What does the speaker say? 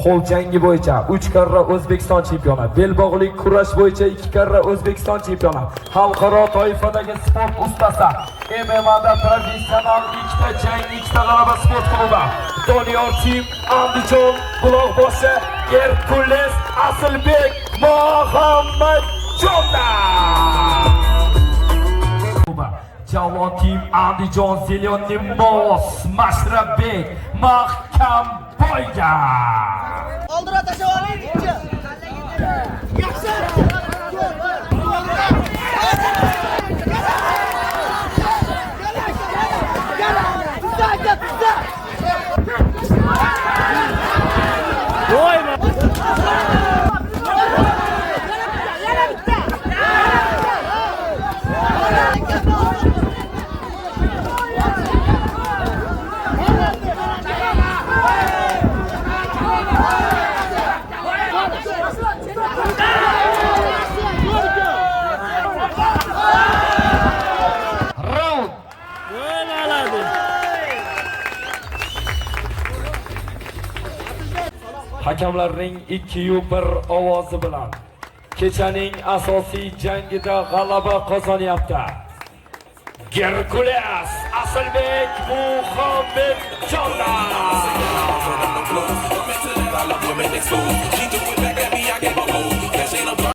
qo'l jangi bo'yicha 3 karra O'zbekiston chempioni, belbog'lik kurash bo'yicha 2 karra O'zbekiston chempioni, xalqaro toifadagi sport ustasi, MMA'da professional 2 ta jang, 2 ta g'alaba sport klubi, Doniyor Team Andijon Buloqboshi Herkules Asilbek Muhammadjonov. Javon Team Andijon Zelyonniy Mos Mashrabek Mahkamboyga. Oldira tashavering ikki. Yaxshi. Hakamlarning 2-1 ovozi bilan kechaning asosiy jangida g'alaba qozonyapti Herkules Asilbek Muhammadjonov.